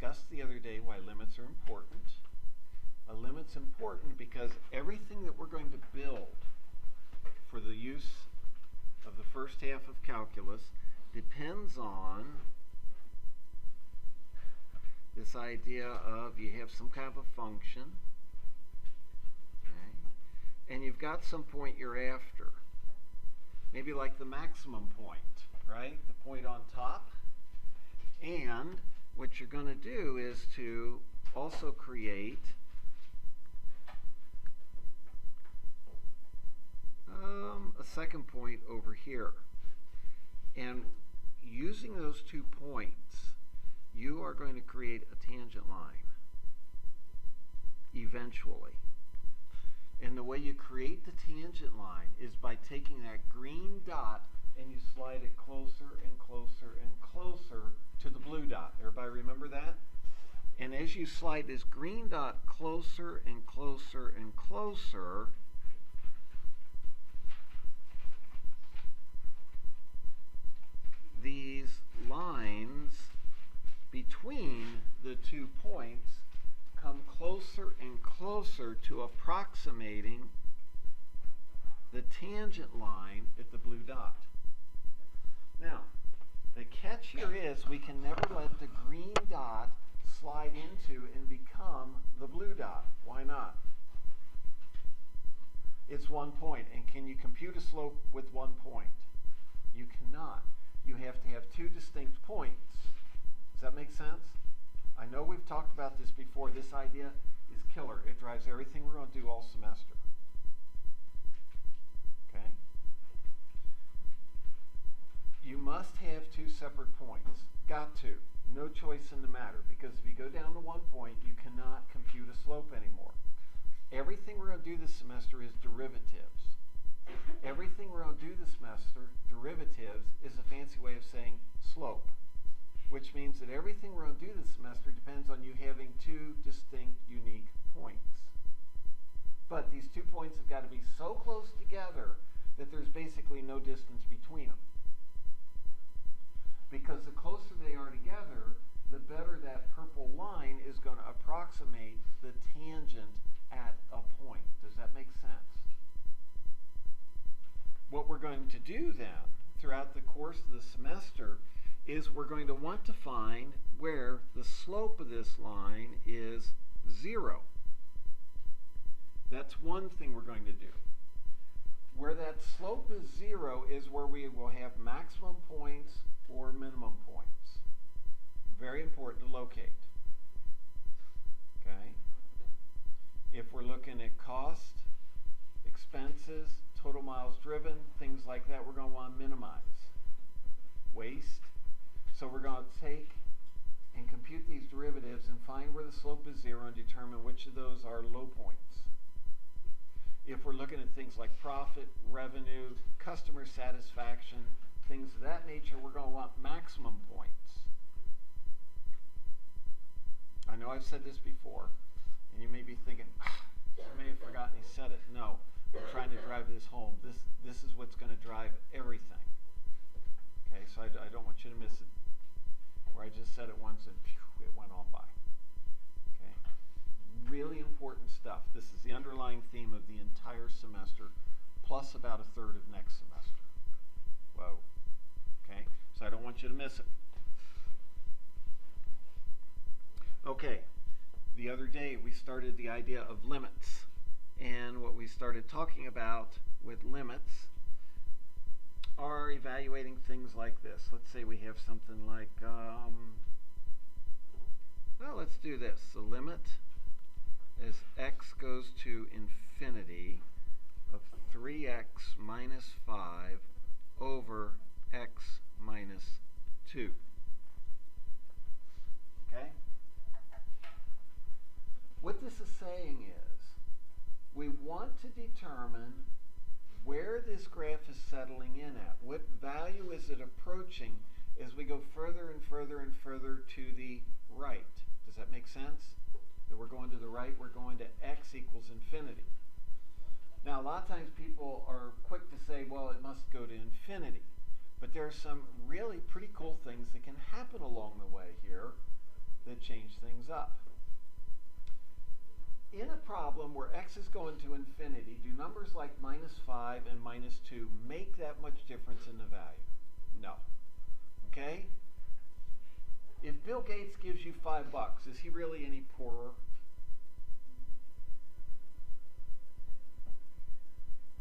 discussed the other day why limits are important. A limit's important because everything that we're going to build for the use of the first half of calculus depends on this idea of you have some kind of a function, okay, and you've got some point you're after. Maybe like the maximum point, right? The point on top. And what you're going to do is to also create a second point over here. And using those 2 points, you are going to create a tangent line eventually. And the way you create the tangent line is by taking that green dot and you slide it closer and closer and closer to the blue dot. Everybody remember that? And as you slide this green dot closer and closer and closer, these lines between the 2 points come closer and closer to approximating the tangent line at the blue dot. Now, the catch here is we can never let the green dot slide into and become the blue dot. Why not? It's 1 point, and can you compute a slope with 1 point? You cannot. You have to have 2 distinct points. Does that make sense? I know we've talked about this before. This idea is killer. It drives everything we're going to do all semester. Okay? You must have 2 separate points. Got to. No choice in the matter. Because if you go down to 1 point, you cannot compute a slope anymore. Everything we're going to do this semester is derivatives. Everything we're going to do this semester, derivatives, is a fancy way of saying slope. Which means that everything we're going to do this semester depends on you having 2 distinct, unique points. But these 2 points have got to be so close together that there's basically no distance between them. Because the closer they are together, the better that purple line is going to approximate the tangent at a point. Does that make sense? What we're going to do then, throughout the course of the semester, is we're going to want to find where the slope of this line is 0. That's one thing we're going to do. Where that slope is 0 is where we will have maximum points or minimum points. Very important to locate. Okay? If we're looking at cost, expenses, total miles driven, things like that, we're going to want to minimize. Waste. So we're going to take and compute these derivatives and find where the slope is 0 and determine which of those are low points. If we're looking at things like profit, revenue, customer satisfaction, things of that nature, we're going to want maximum points. I know I've said this before, and you may be thinking, I may have forgotten he said it. No, I'm trying to drive this home. This is what's going to drive everything. Okay, so I don't want you to miss it. Where I just said it once and phew, it went on by. Okay, really important stuff. This is the underlying theme of the entire semester, plus about a third of next semester. Whoa. Okay, so I don't want you to miss it. Okay, the other day we started the idea of limits, and what we started talking about with limits are evaluating things like this. Let's say we have something like, well, let's do this. The limit as x goes to infinity of 3x minus 5 over x minus 2. Okay? What this is saying is we want to determine where this graph is settling in at. What value is it approaching as we go further and further and further to the right? Does that make sense? That we're going to the right, we're going to x equals infinity. Now, a lot of times people are quick to say, well, it must go to infinity. But there are some really pretty cool things that can happen along the way here that change things. goes up. In a problem where x is going to infinity, do numbers like -5 and -2 make that much difference in the value? No. Okay? If Bill Gates gives you $5, is he really any poorer?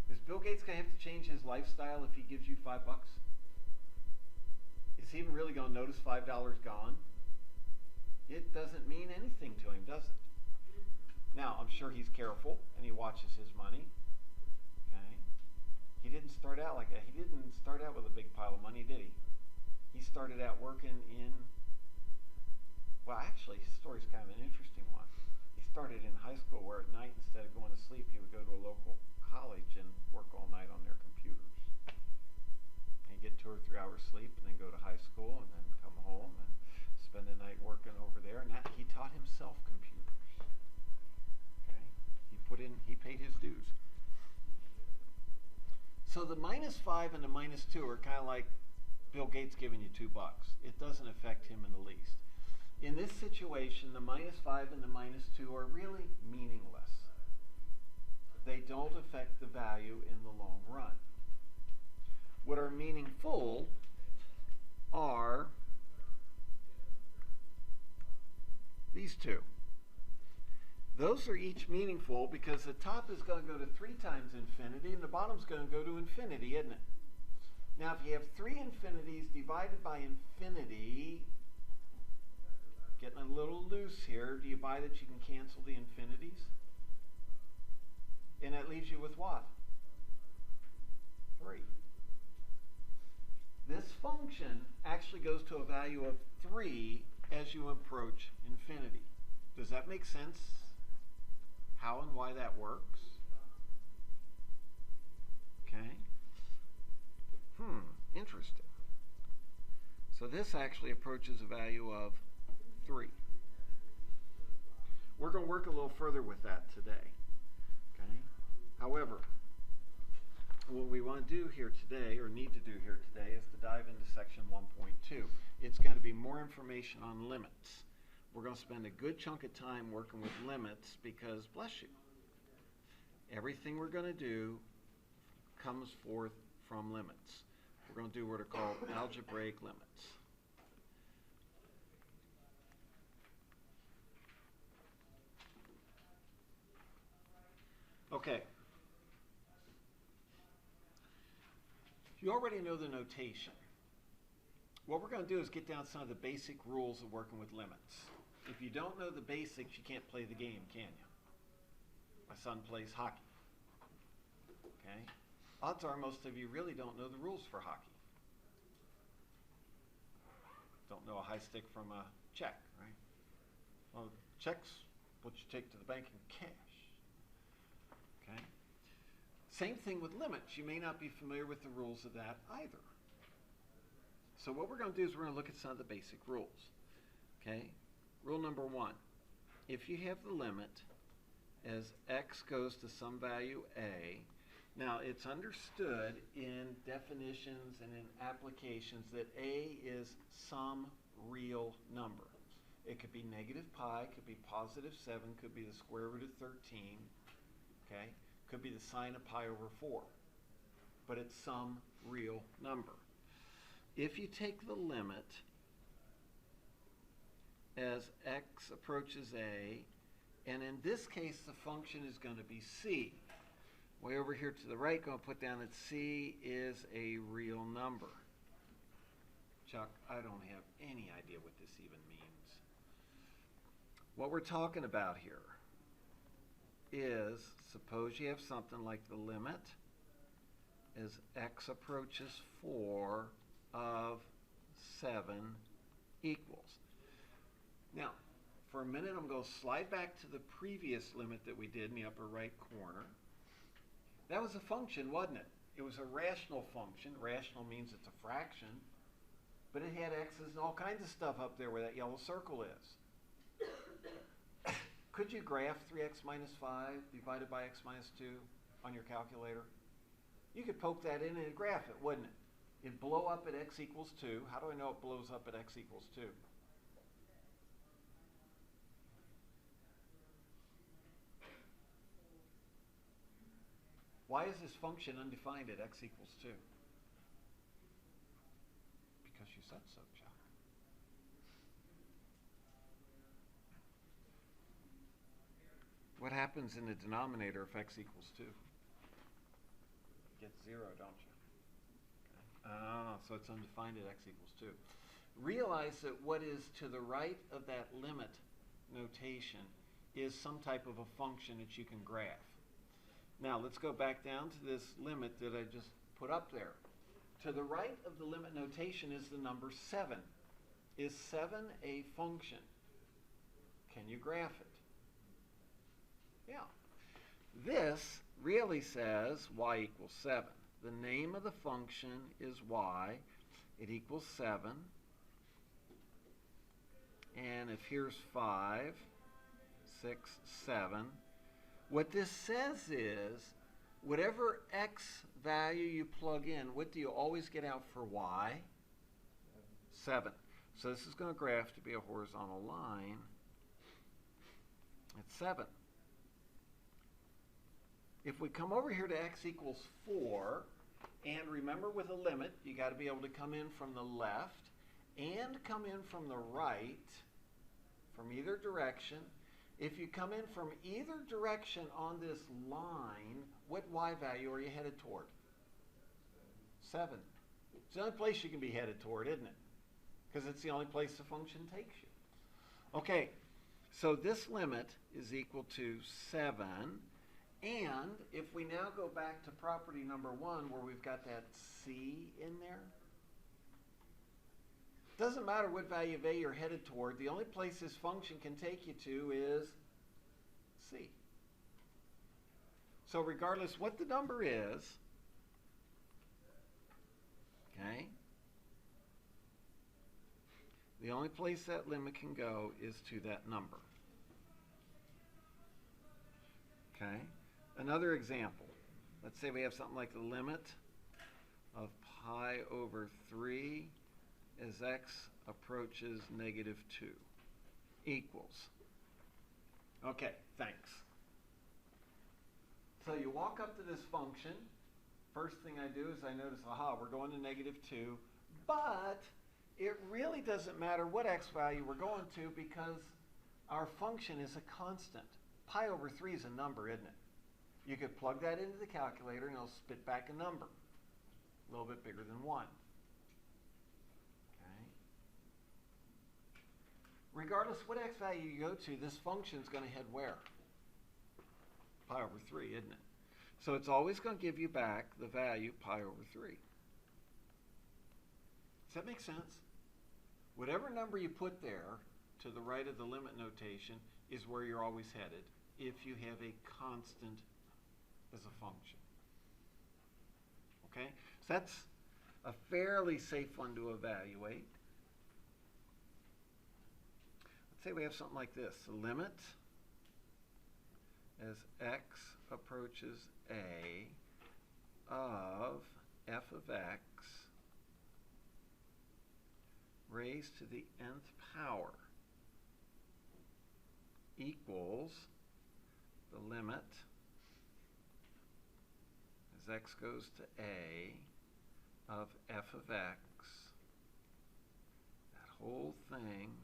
Is Bill Gates going to have to change his lifestyle if he gives you $5? Is he even really going to notice $5 gone? It doesn't mean anything to him, does it? Now, I'm sure he's careful and he watches his money. Okay? He didn't start out like that. He didn't start out with a big pile of money, did he? He started out working in, well, actually, his story's kind of an interesting one. He started in high school where at night, instead of going to sleep, he would go to a local college and work all night on their computers. And get 2 or 3 hours sleep and then go to high school and then come home and spend the night working over there. And that, he taught himself computers. Okay? He paid his dues. So the -5 and the -2 are kind of like Bill Gates giving you $2. It doesn't affect him in the least. In this situation, the -5 and the -2 are really meaningless. They don't affect the value in the long run. What are meaningful are these two. Those are each meaningful because the top is going to go to 3 times infinity and the bottom is going to go to infinity, isn't it? Now, if you have 3 infinities divided by infinity, getting a little loose here, do you buy that you can cancel the infinities? And that leaves you with what? 3. This function actually goes to a value of 3 as you approach infinity. Does that make sense? How and why that works? Okay. Interesting. So this actually approaches a value of 3. We're going to work a little further with that today. Okay. However, what we want to do here today, or need to do here today, is to dive into section 1.2. It's going to be more information on limits. We're going to spend a good chunk of time working with limits because, bless you, everything we're going to do comes forth from limits. We're going to do what are called algebraic limits. Okay. You already know the notation. What we're going to do is get down some of the basic rules of working with limits. If you don't know the basics, you can't play the game, can you? My son plays hockey. Okay? Odds are most of you really don't know the rules for hockey. Don't know a high stick from a check, right? Well, check's what you take to the bank in cash. Okay? Same thing with limits. You may not be familiar with the rules of that either. So what we're going to do is we're going to look at some of the basic rules. Okay? Rule number 1. If you have the limit as x goes to some value a, now it's understood in definitions and in applications that a is some real number. It could be -pi, could be +7, could be the square root of 13, okay? Could be the sine of pi over 4, but it's some real number. If you take the limit as x approaches a, and in this case the function is going to be c. Way over here to the right, going to put down that c is a real number. Chuck, I don't have any idea what this even means. What we're talking about here is, suppose you have something like the limit as x approaches 4 of 7 equals. Now, for a minute, I'm going to slide back to the previous limit that we did in the upper right corner. That was a function, wasn't it? It was a rational function. Rational means it's a fraction, but it had x's and all kinds of stuff up there where that yellow circle is. Could you graph 3x minus 5 divided by x minus 2 on your calculator? You could poke that in and graph it, wouldn't it? It'd blow up at x equals 2. How do I know it blows up at x equals 2? Why is this function undefined at x equals 2? Because you said so, Chuck. What happens in the denominator if x equals 2? You get 0, don't you? So it's undefined at x equals 2. Realize that what is to the right of that limit notation is some type of a function that you can graph. Now let's go back down to this limit that I just put up there. To the right of the limit notation is the number 7. Is 7 a function? Can you graph it? Yeah. This really says y equals 7. The name of the function is y. It equals 7. And if here's 5, 6, 7, what this says is whatever x value you plug in, what do you always get out for y? 7. So this is going to graph to be a horizontal line at 7. If we come over here to x equals 4, and remember with a limit, you got to be able to come in from the left and come in from the right, from either direction. If you come in from either direction on this line, what y value are you headed toward? 7. It's the only place you can be headed toward, isn't it? Because it's the only place the function takes you. Okay, so this limit is equal to 7. And if we now go back to property number 1 where we've got that c in there, doesn't matter what value of a you're headed toward, the only place this function can take you to is c. So regardless what the number is, okay, the only place that limit can go is to that number. Okay? Another example. Let's say we have something like the limit of pi over 3 as x approaches negative 2 equals. Okay, thanks. So you walk up to this function. First thing I do is I notice, aha, we're going to negative 2, but it really doesn't matter what x value we're going to because our function is a constant. Pi over 3 is a number, isn't it? You could plug that into the calculator and it'll spit back a number, a little bit bigger than 1. Okay. Regardless what x value you go to, this function is going to head where? Pi over 3, isn't it? So it's always going to give you back the value pi over 3. Does that make sense? Whatever number you put there to the right of the limit notation is where you're always headed if you have a constant as a function. Okay? So that's a fairly safe one to evaluate. Let's say we have something like this. The limit as x approaches a of f of x raised to the nth power equals the limit as x goes to a of f of x, that whole thing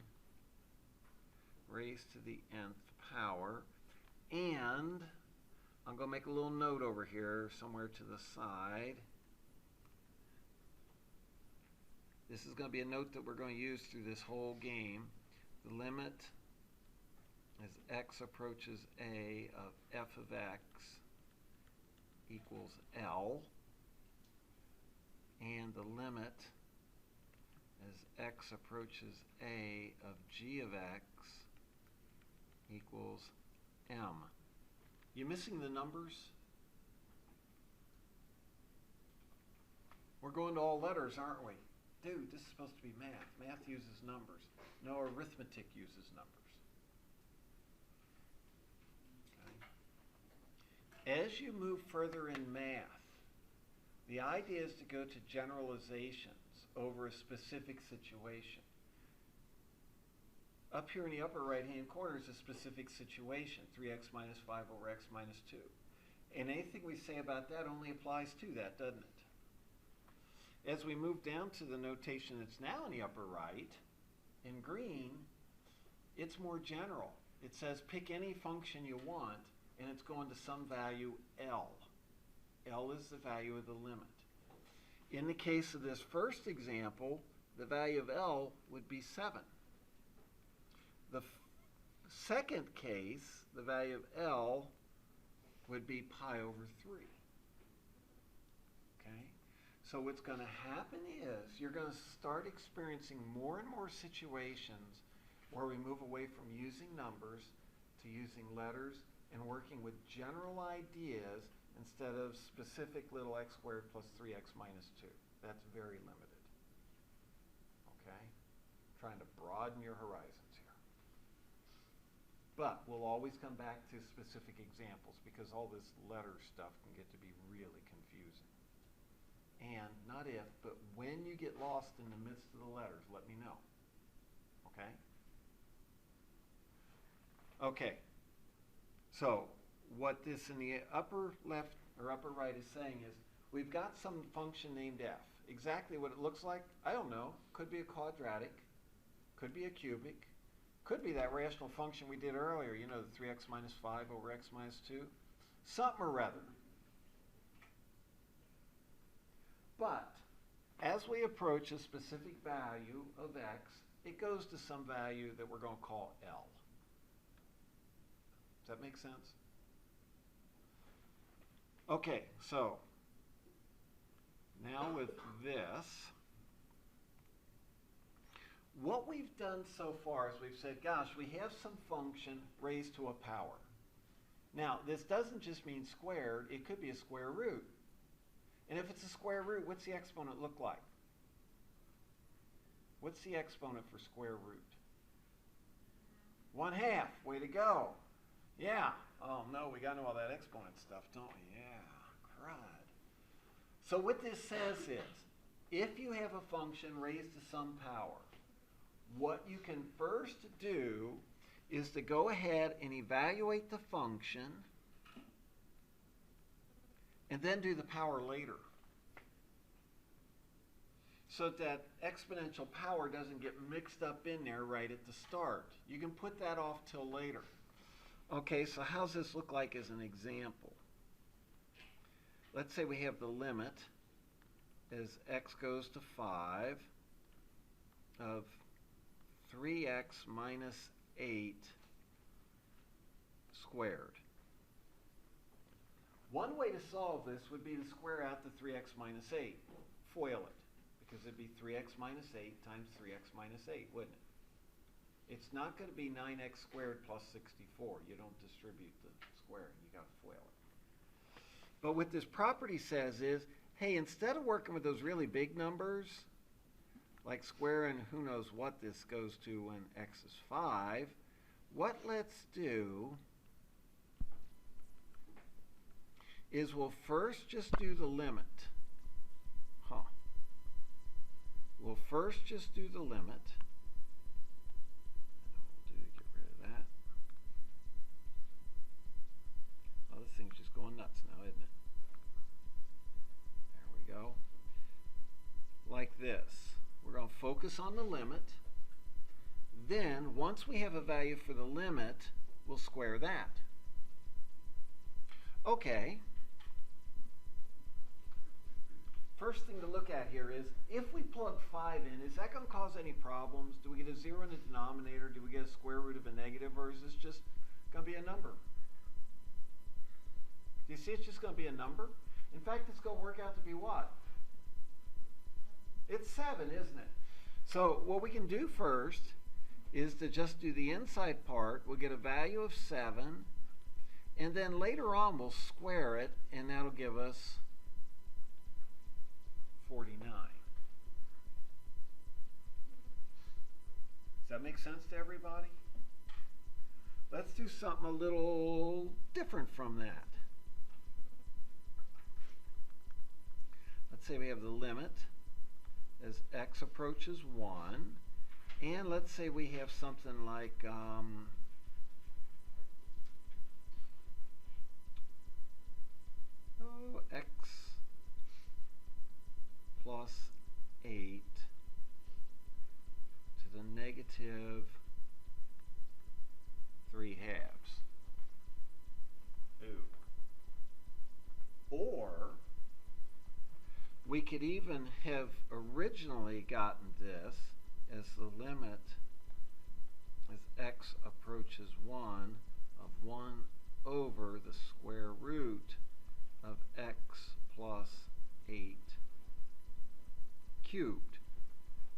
raised to the nth power, and I'm going to make a little note over here somewhere to the side. This is going to be a note that we're going to use through this whole game. The limit as x approaches a of f of x equals L, and the limit as x approaches a of g of x equals M. You missing the numbers? We're going to all letters, aren't we? Dude, this is supposed to be math. Math uses numbers. No, arithmetic uses numbers. Okay. As you move further in math, the idea is to go to generalizations over a specific situation. Up here in the upper right-hand corner is a specific situation, 3x minus 5 over x minus 2. And anything we say about that only applies to that, doesn't it? As we move down to the notation that's now in the upper right, in green, it's more general. It says pick any function you want, and it's going to some value L. L is the value of the limit. In the case of this first example, the value of L would be 7. The second case, the value of L would be pi over 3. Okay? So what's going to happen is you're going to start experiencing more and more situations where we move away from using numbers to using letters and working with general ideas instead of specific little x squared plus 3x minus 2. That's very limited. Okay? Trying to broaden your horizons here. But we'll always come back to specific examples because all this letter stuff can get to be really confusing. And not if, but when you get lost in the midst of the letters, let me know. Okay? Okay. So what this in the upper left or upper right is saying is we've got some function named f. Exactly what it looks like, I don't know. Could be a quadratic, could be a cubic, could be that rational function we did earlier, you know, the 3x minus 5 over x minus 2. Something or other. But as we approach a specific value of x, it goes to some value that we're going to call L. Does that make sense? Okay, so now with this, what we've done so far is we've said, gosh, we have some function raised to a power. Now, this doesn't just mean squared, it could be a square root. And if it's a square root, what's the exponent look like? What's the exponent for square root? 1/2. Way to go. Yeah. Oh, no, we got to know all that exponent stuff, don't we? Yeah. Crud. So what this says is, if you have a function raised to some power, what you can first do is to go ahead and evaluate the function and then do the power later, so that exponential power doesn't get mixed up in there right at the start. You can put that off till later. Okay, so how's this look like as an example? Let's say we have the limit as x goes to 5 of 3x minus 8 squared. One way to solve this would be to square out the 3x minus 8. FOIL it, because it'd be 3x minus 8 times 3x minus 8, wouldn't it? It's not going to be 9x squared plus 64. You don't distribute the squaring. You got to FOIL it. But what this property says is, hey, instead of working with those really big numbers, like squaring who knows what this goes to when x is 5, what let's do is we'll first just do the limit. We'll first just do the limit. Get rid of that. Oh, this thing's just going nuts now, isn't it? There we go. Like this. We're going to focus on the limit. Then, once we have a value for the limit, we'll square that. Okay. First thing to look at here is, if we plug 5 in, is that going to cause any problems? Do we get a 0 in the denominator? Do we get a square root of a negative? Or is this just going to be a number? Do you see it's just going to be a number? In fact, it's going to work out to be what? It's 7, isn't it? So what we can do first is to just do the inside part. We'll get a value of 7. And then later on, we'll square it, and that'll give us 49. Does that make sense to everybody? Let's do something a little different from that. Let's say we have the limit as x approaches 1, and let's say we have something like x plus 8 to the negative 3 halves. Ooh. Or we could even have originally gotten this as the limit as x approaches 1 of 1 over the square root of x plus 8 cubed.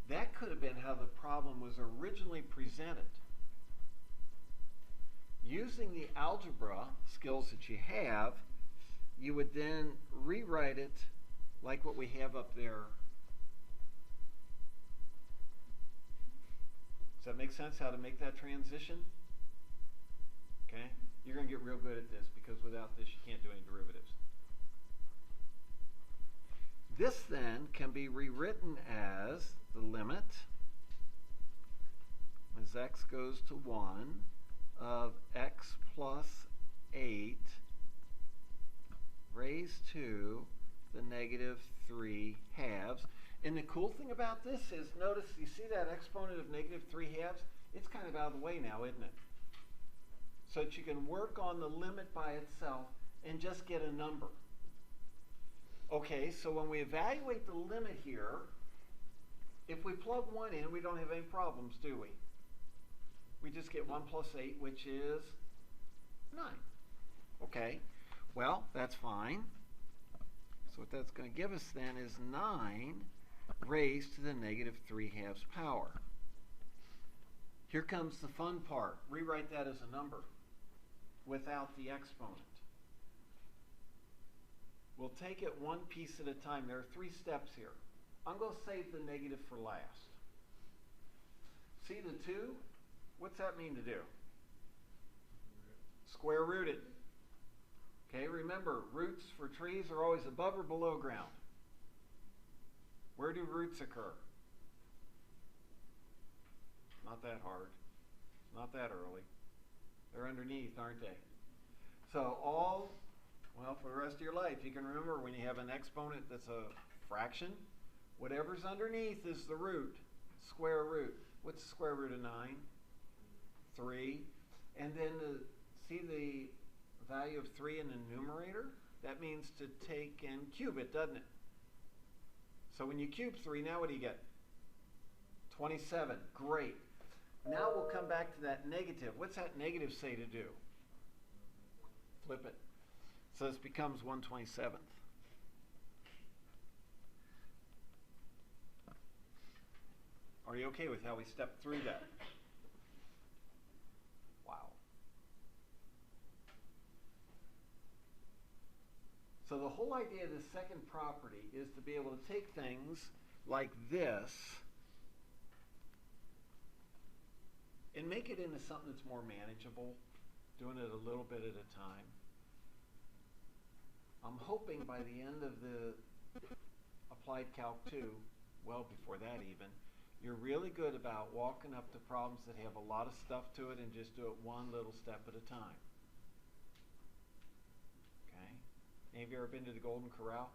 That could have been how the problem was originally presented. Using the algebra skills that you have, you would then rewrite it like what we have up there. Does that make sense, how to make that transition? Okay? You're going to get real good at this because without this you can't do any derivatives. This then can be rewritten as the limit as x goes to 1 of x plus 8 raised to the negative 3 halves. And the cool thing about this is, notice, you see that exponent of negative 3 halves? It's kind of out of the way now, isn't it? So that you can work on the limit by itself and just get a number. Okay, so when we evaluate the limit here, if we plug 1 in, we don't have any problems, do we? We just get 1 plus 8, which is 9. Okay, well, that's fine. So what that's going to give us then is 9 raised to the negative 3 halves power. Here comes the fun part. Rewrite that as a number without the exponent. We'll take it one piece at a time. There are 3 steps here. I'm going to save the negative for last. See the 2? What's that mean to do? Square root it. Okay, remember, roots for trees are always above or below ground. Where do roots occur? Not that hard. Not that early. They're underneath, aren't they? So well, for the rest of your life, you can remember when you have an exponent that's a fraction, whatever's underneath is the root, square root. What's the square root of 9? 3. And then see the value of 3 in the numerator? That means to take and cube it, doesn't it? So when you cube 3, now what do you get? 27. Great. Now we'll come back to that negative. What's that negative say to do? Flip it. So this becomes 1/27. Are you okay with how we stepped through that? Wow. So the whole idea of the second property is to be able to take things like this and make it into something that's more manageable, doing it a little bit at a time. I'm hoping by the end of the Applied Calc 2, well before that even, you're really good about walking up to problems that have a lot of stuff to it and just do it one little step at a time. Okay? Any of you ever been to the Golden Corral?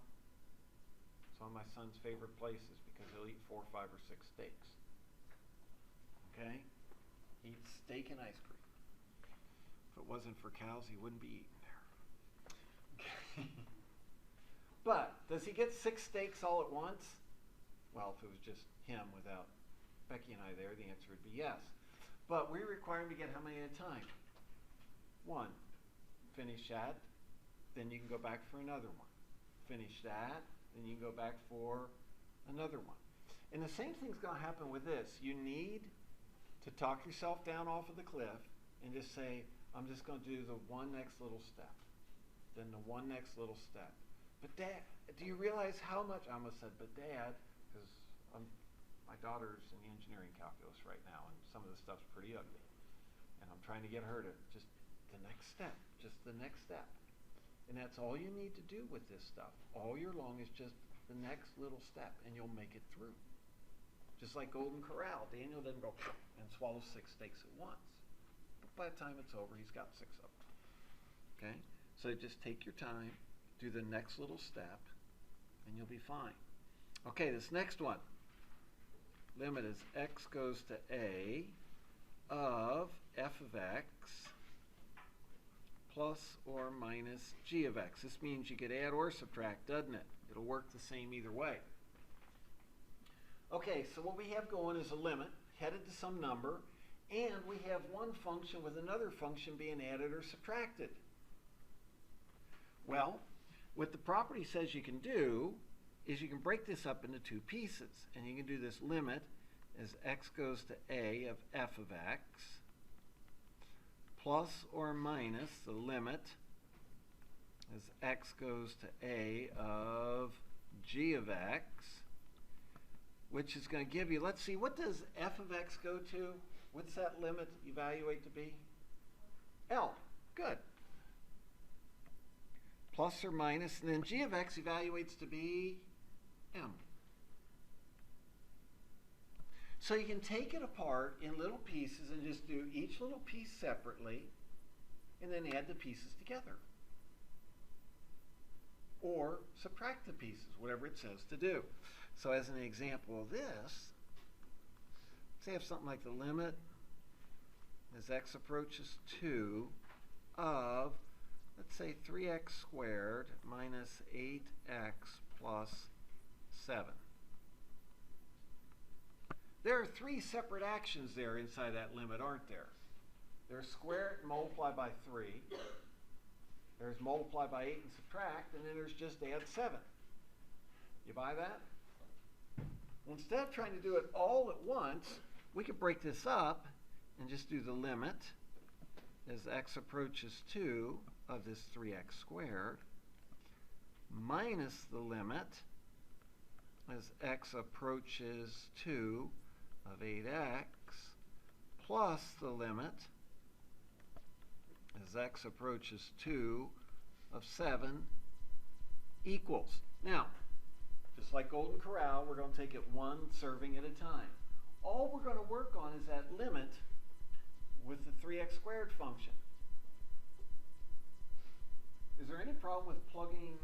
It's one of my son's favorite places because he'll eat 4, 5, or 6 steaks. Okay? He eats steak and ice cream. If it wasn't for cows, he wouldn't be eating there. Okay. But does he get 6 steaks all at once? Well, if it was just him without Becky and I there, the answer would be yes. But we require him to get how many at a time? 1. Finish that, then you can go back for another one. Finish that, then you can go back for another one. And the same thing's going to happen with this. You need to talk yourself down off of the cliff and just say, I'm just going to do the one next little step, then the one next little step. But Dad, do you realize how much, I almost said, but Dad, because my daughter's in the engineering calculus right now, and some of the stuff's pretty ugly. And I'm trying to get her to just the next step, just the next step. And that's all you need to do with this stuff. All year long is just the next little step, and you'll make it through. Just like Golden Corral, Daniel doesn't go and swallow 6 steaks at once. But by the time it's over, he's got 6 of them. Okay? So just take your time, do the next little step, and you'll be fine. Okay, this next one. Limit as x goes to a of f of x plus or minus g of x. This means you could add or subtract, doesn't it? It'll work the same either way. Okay, so what we have going is a limit headed to some number, and we have one function with another function being added or subtracted. Well, what the property says you can do is you can break this up into two pieces, and you can do this limit as x goes to a of f of x plus or minus the limit as x goes to a of g of x, which is going to give you, let's see, what does f of x go to? What's that limit evaluate to be? L. Good. Plus or minus, and then g of x evaluates to be m. So you can take it apart in little pieces and just do each little piece separately and then add the pieces together. Or subtract the pieces, whatever it says to do. So as an example of this, say I have something like the limit as x approaches 2 of, let's say, 3x squared minus 8x plus 7. There are three separate actions there inside that limit, aren't there? There's square it and multiply by 3. There's multiply by 8 and subtract, and then there's just add 7. You buy that? Well, instead of trying to do it all at once, we could break this up and just do the limit as x approaches 2 of this 3x squared minus the limit as x approaches 2 of 8x plus the limit as x approaches 2 of 7 equals. Now, just like Golden Corral, we're going to take it one serving at a time. All we're going to work on is that limit with the 3x squared function. Is there any problem with plugging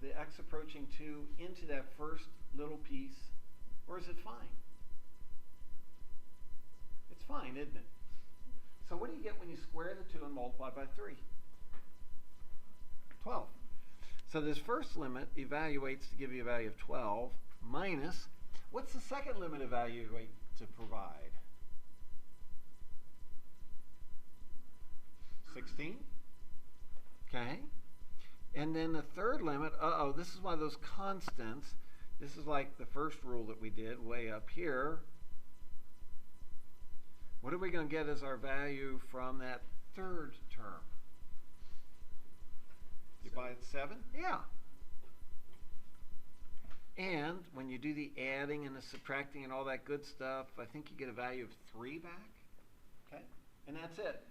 the x approaching 2 into that first little piece, or is it fine? It's fine, isn't it? So what do you get when you square the 2 and multiply by 3? 12. So this first limit evaluates to give you a value of 12 minus, what's the second limit evaluate to provide? 16. Okay. And then the third limit, this is one of those constants. This is like the first rule that we did way up here. What are we going to get as our value from that third term? You buy it 7? Yeah. And when you do the adding and the subtracting and all that good stuff, I think you get a value of 3 back. Okay? And that's it.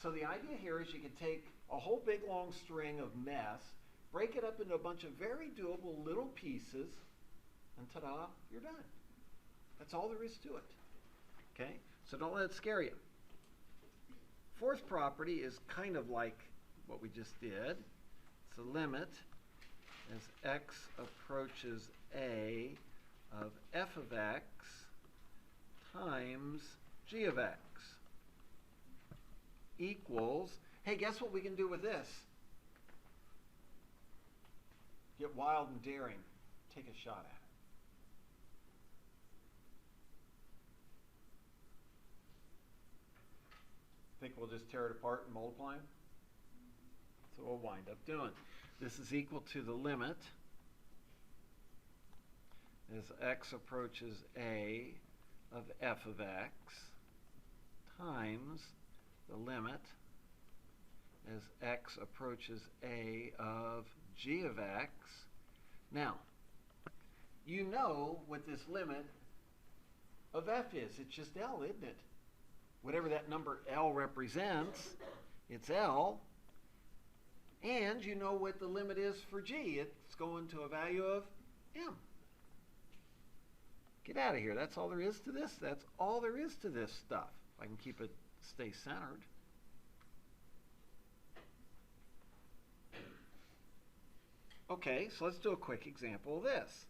So the idea here is you can take a whole big long string of mess, break it up into a bunch of very doable little pieces, and ta-da, you're done. That's all there is to it. Okay? So don't let it scare you. Fourth property is kind of like what we just did. It's a limit as x approaches a of f of x times g of x equals, hey, guess what we can do with this? Get wild and daring. Take a shot at it. Think we'll just tear it apart and multiply them? That's what we'll wind up doing. This is equal to the limit as x approaches a of f of x times the limit as x approaches a of g of x. Now, you know what this limit of f is. It's just L, isn't it? Whatever that number L represents, it's L. And you know what the limit is for g. It's going to a value of m. Get out of here. That's all there is to this. That's all there is to this stuff. If I can keep it stay centered. Okay, so let's do a quick example of this.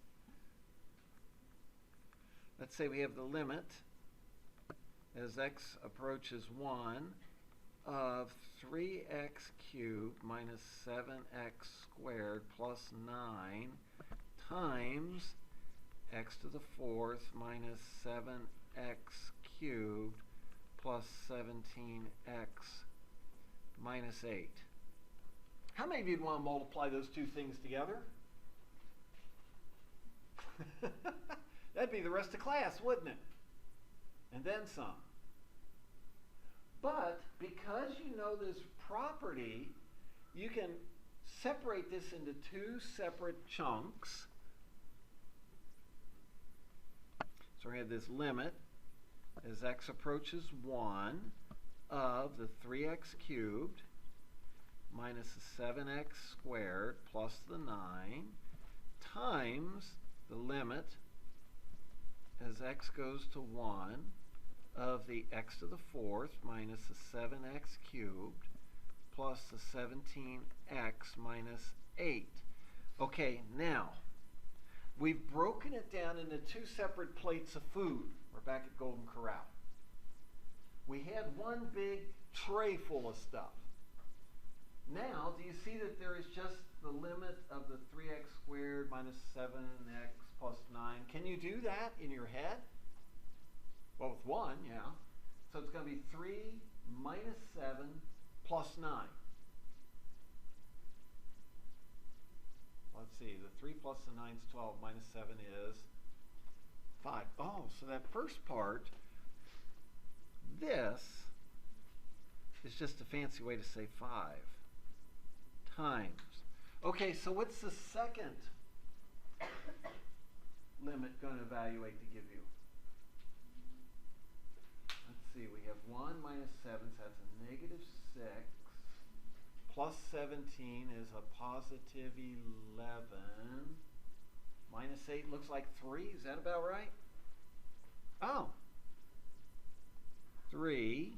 Let's say we have the limit as x approaches 1 of 3x cubed minus 7x squared plus 9 times x to the fourth minus 7x cubed plus 17x minus 8. How many of you would want to multiply those two things together? That'd be the rest of class, wouldn't it? And then some. But because you know this property, you can separate this into two separate chunks. So we have this limit as x approaches 1 of the 3x cubed minus the 7x squared plus the 9 times the limit as x goes to 1 of the x to the fourth minus the 7x cubed plus the 17x minus 8. Okay, now we've broken it down into two separate plates of food. We're back at Golden Corral. We had one big tray full of stuff. Now, do you see that there is just the limit of the 3x squared minus 7x plus 9? Can you do that in your head? Well, with 1, yeah. So it's going to be 3 minus 7 plus 9. Let's see, the 3 plus the 9 is 12, minus 7 is 5. Oh, so that first part, this is just a fancy way to say 5 times. Okay, so what's the second limit going to evaluate to give you? Let's see, we have 1 minus 7, so that's a negative 6. Plus 17 is a positive 11. Minus 8 looks like 3. Is that about right? Oh. 3.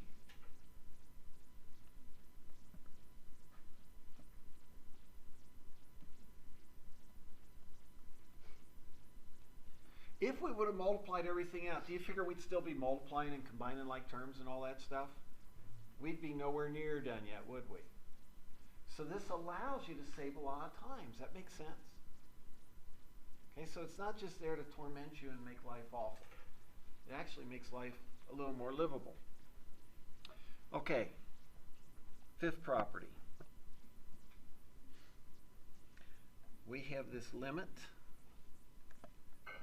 If we would have multiplied everything out, do you figure we'd still be multiplying and combining like terms and all that stuff? We'd be nowhere near done yet, would we? So this allows you to save a lot of times. That makes sense. Okay, so it's not just there to torment you and make life awful. It actually makes life a little more livable. Okay, fifth property. We have this limit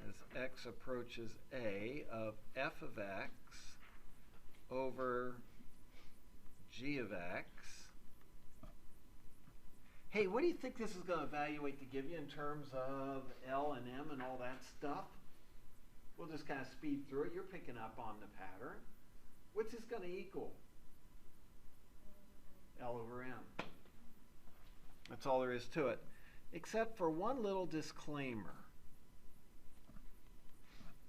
as x approaches a of f of x over g of x. Hey, what do you think this is going to evaluate to give you in terms of L and M and all that stuff? We'll just kind of speed through it. You're picking up on the pattern. What's this going to equal? L over M. That's all there is to it. Except for one little disclaimer.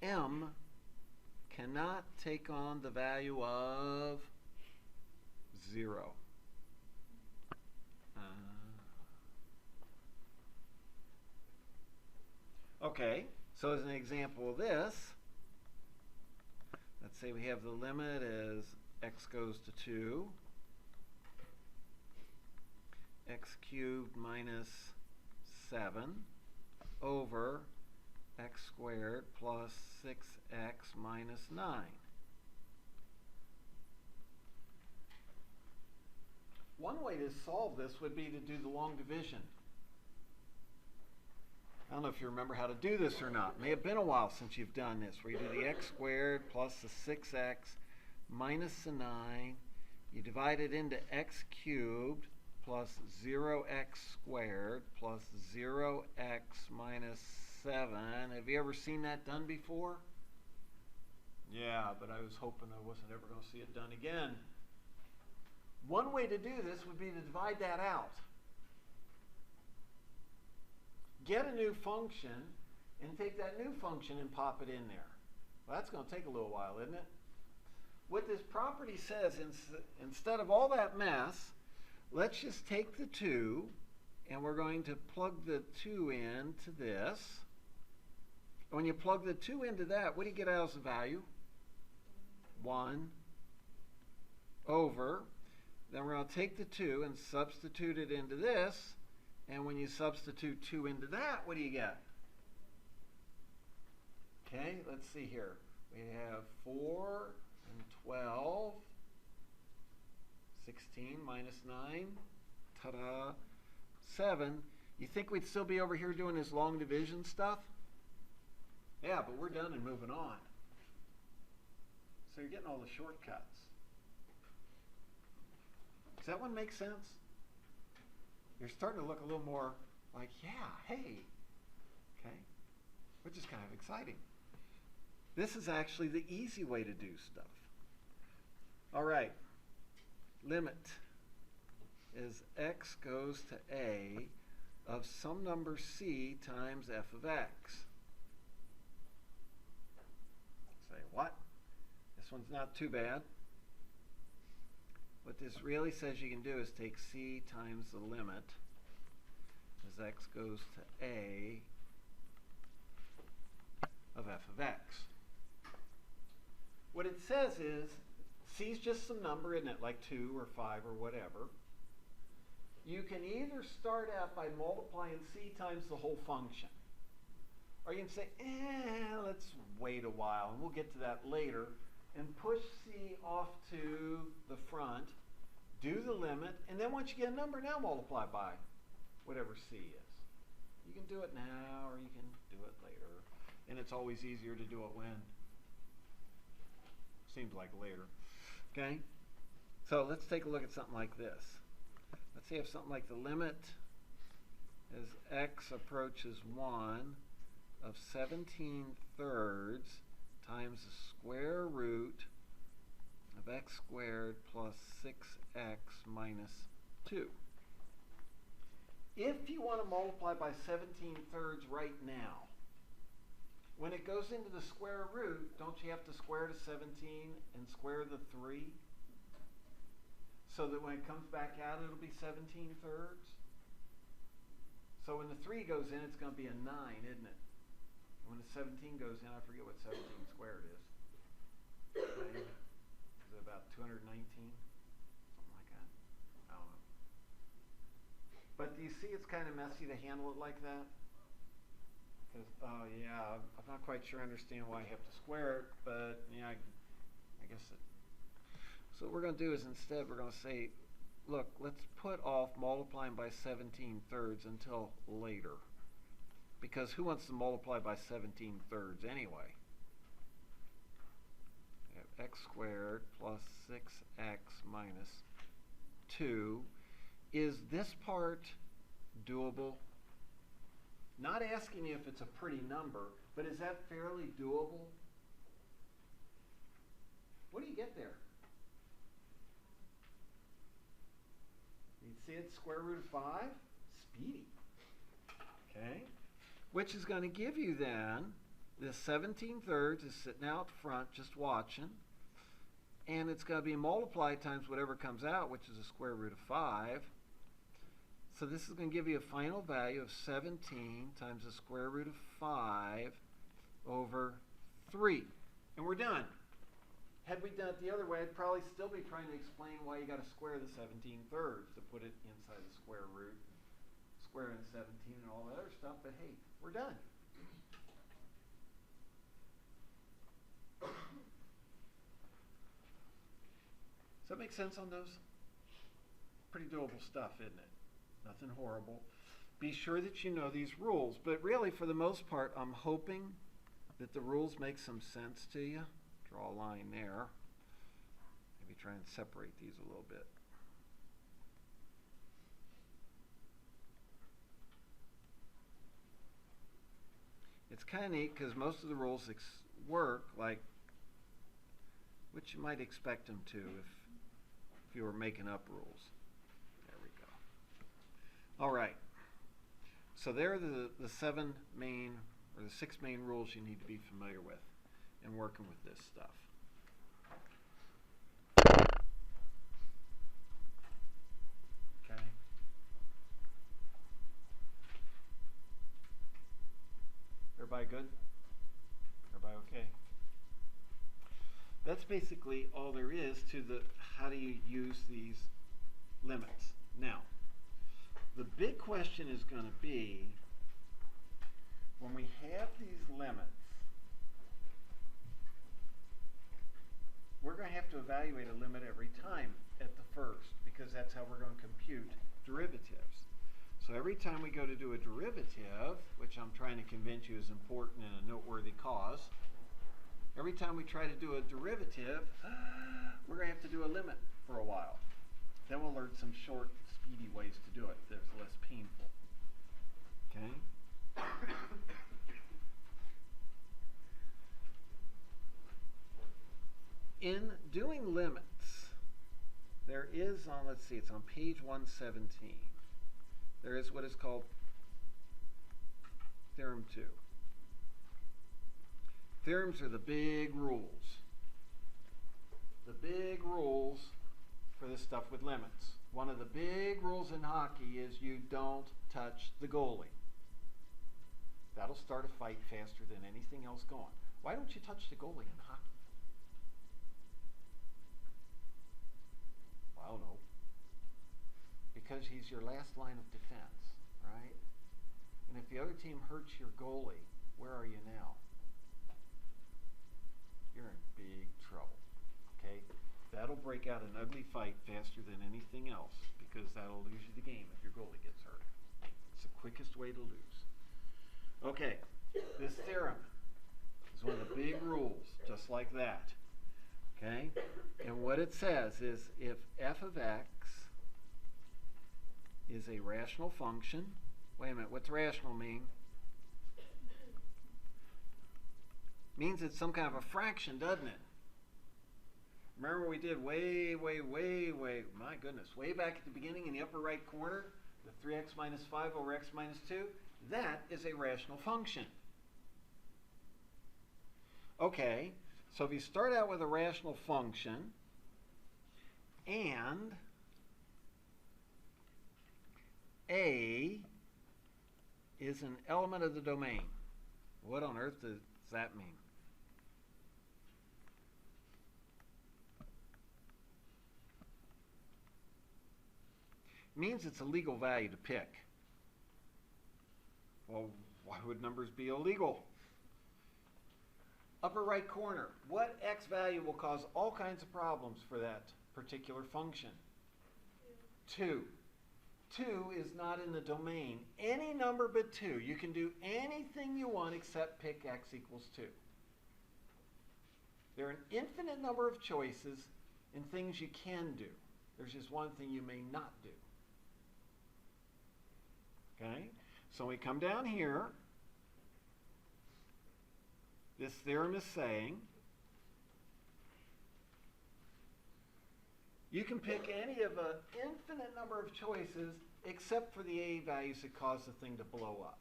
M cannot take on the value of 0. Okay, so as an example of this, let's say we have the limit as x goes to 2, x cubed minus 7 over x squared plus 6x minus 9. One way to solve this would be to do the long division. I don't know if you remember how to do this or not. It may have been a while since you've done this, where you do the x squared plus the 6x minus the 9. You divide it into x cubed plus 0x squared plus 0x minus 7. Have you ever seen that done before? Yeah, but I was hoping I wasn't ever going to see it done again. One way to do this would be to divide that out. Get a new function and take that new function and pop it in there. Well, that's going to take a little while, isn't it? What this property says, instead of all that mess, let's just take the 2 and we're going to plug the 2 into this. When you plug the 2 into that, what do you get out as the value? 1 over. Then we're going to take the 2 and substitute it into this. And when you substitute 2 into that, what do you get? Okay, let's see here. We have 4 and 12. 16 minus 9. Ta-da. 7. You think we'd still be over here doing this long division stuff? Yeah, but we're done and moving on. So you're getting all the shortcuts. Does that one make sense? You're starting to look a little more like, yeah, hey, okay, which is kind of exciting. This is actually the easy way to do stuff. All right, limit is x goes to a of some number c times f of x. Say what? This one's not too bad. What this really says you can do is take c times the limit as x goes to a of f of x. What it says is c is just some number, isn't it? Like 2 or 5 or whatever. You can either start out by multiplying c times the whole function, or you can say, let's wait a while, and we'll get to that later, and push c off to the front, do the limit, and then once you get a number, now multiply by whatever c is. You can do it now, or you can do it later, and it's always easier to do it when? Seems like later. Okay? So let's take a look at something like this. Let's say if something like the limit as x approaches 1 of 17 thirds times the square root of x squared plus 6x minus 2. If you want to multiply by 17 thirds right now, when it goes into the square root, don't you have to square to 17 and square the 3? So that when it comes back out, it'll be 17 thirds. So when the 3 goes in, it's going to be a 9, isn't it? When the 17 goes in, I forget what 17 squared is. Okay. Is it about 219? Something like that. I don't know. But do you see it's kind of messy to handle it like that? Because, oh yeah, I'm not quite sure I understand why you have to square it, but yeah, I guess it. So what we're going to do is instead we're going to say, look, let's put off multiplying by 17 thirds until later. Because who wants to multiply by 17 thirds anyway? We have x squared plus 6x minus 2. Is this part doable? Not asking you if it's a pretty number, but is that fairly doable? What do you get there? You see it's square root of 5? Speedy. Okay. Which is going to give you then, this 17 thirds is sitting out front just watching, and it's going to be multiplied times whatever comes out, which is the square root of 5. So this is going to give you a final value of 17 times the square root of 5 over 3. And we're done. Had we done it the other way, I'd probably still be trying to explain why you got to square the 17 thirds to put it inside the square root, square in 17 and all that other stuff, but hey, we're done. Does that make sense on those? Pretty doable stuff, isn't it? Nothing horrible. Be sure that you know these rules, but really for the most part, I'm hoping that the rules make some sense to you. Draw a line there. Maybe try and separate these a little bit. It's kind of neat because most of the rules work like what you might expect them to if you were making up rules. There we go. All right. So there are the 7 main or the 6 main rules you need to be familiar with in working with this stuff. Okay. Everybody good? Everybody okay? That's basically all there is to the how do you use these limits. Now, the big question is going to be, when we have these limits, we're going to have to evaluate a limit every time at the first, because that's how we're going to compute derivatives. So every time we go to do a derivative, which I'm trying to convince you is important and a noteworthy cause, every time we try to do a derivative, we're going to have to do a limit for a while. Then we'll learn some short, speedy ways to do it that's less painful. Okay? In doing limits, there is on, let's see, it's on page 117. There is what is called Theorem 2. Theorems are the big rules. The big rules for this stuff with limits. One of the big rules in hockey is you don't touch the goalie. That'll start a fight faster than anything else going. Why don't you touch the goalie in hockey? Well, I don't know. Because he's your last line of defense, right? And if the other team hurts your goalie, where are you now? You're in big trouble, okay? That'll break out an ugly fight faster than anything else, because that'll lose you the game if your goalie gets hurt. It's the quickest way to lose. Okay, this theorem is one of the big rules, just like that, okay? And what it says is if f of x is a rational function, wait a minute, what's rational mean? Means it's some kind of a fraction, doesn't it? Remember we did way, my goodness, way back at the beginning in the upper right corner, the 3x minus 5 over x minus 2? That is a rational function. Okay, so if you start out with a rational function, and A is an element of the domain, what on earth does that mean? Means it's a legal value to pick. Well, why would numbers be illegal? Upper right corner, what x value will cause all kinds of problems for that particular function? 2. 2 is not in the domain. Any number but 2. You can do anything you want except pick x equals 2. There are an infinite number of choices and things you can do. There's just one thing you may not do. Okay? So we come down here. This theorem is saying you can pick any of an infinite number of choices except for the A values that cause the thing to blow up.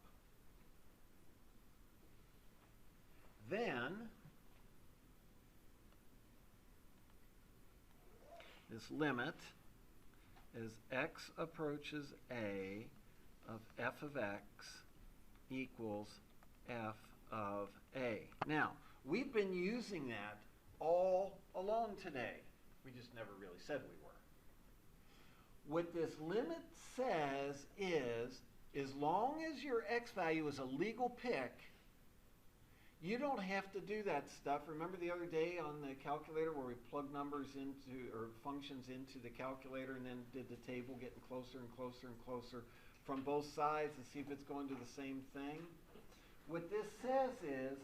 Then this limit as x approaches A of f of x equals f of A. Now, we've been using that all along today. We just never really said we were. What this limit says is, as long as your x value is a legal pick, you don't have to do that stuff. Remember the other day on the calculator where we plugged numbers into, or functions into the calculator and then did the table getting closer and closer and closer from both sides to see if it's going to the same thing? What this says is,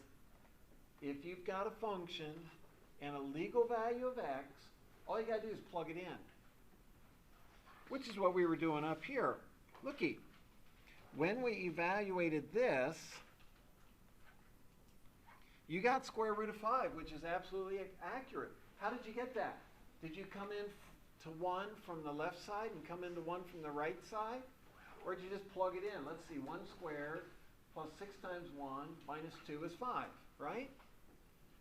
if you've got a function and a legal value of x, all you got to do is plug it in. Which is what we were doing up here. Looky, when we evaluated this, you got square root of 5, which is absolutely accurate. How did you get that? Did you come in to 1 from the left side and come into 1 from the right side? Or did you just plug it in? Let's see, 1 squared plus 6 times 1 minus 2 is 5, right?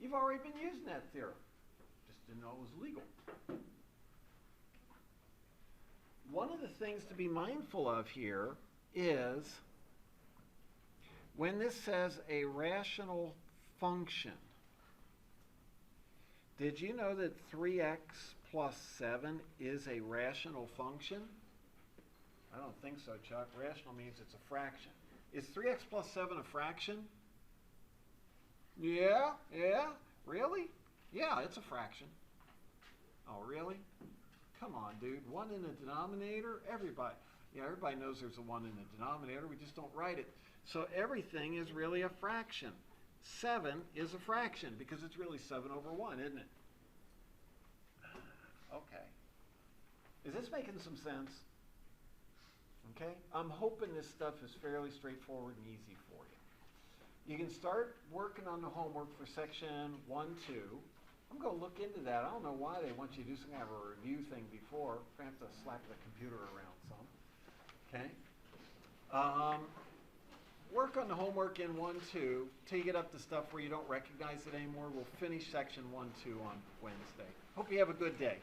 You've already been using that theorem. Just didn't know it was legal. One of the things to be mindful of here is When this says a rational function, did you know that 3x plus 7 is a rational function? I don't think so, Chuck. Rational means it's a fraction. Is 3x plus 7 a fraction? Yeah, really? Yeah, it's a fraction. Oh, really? Come on, dude. 1 in the denominator? Everybody knows there's a 1 in the denominator. We just don't write it. So everything is really a fraction. 7 is a fraction because it's really 7 over 1, isn't it? Okay. Is this making some sense? Okay? I'm hoping this stuff is fairly straightforward and easy for you. You can start working on the homework for section 1, 2. I'm going to look into that. I don't know why they want you to do some kind of a review thing before. I'm going to have to slap the computer around some. Okay? Work on the homework in 1, 2 till you get up to stuff where you don't recognize it anymore. We'll finish section 1, 2 on Wednesday. Hope you have a good day.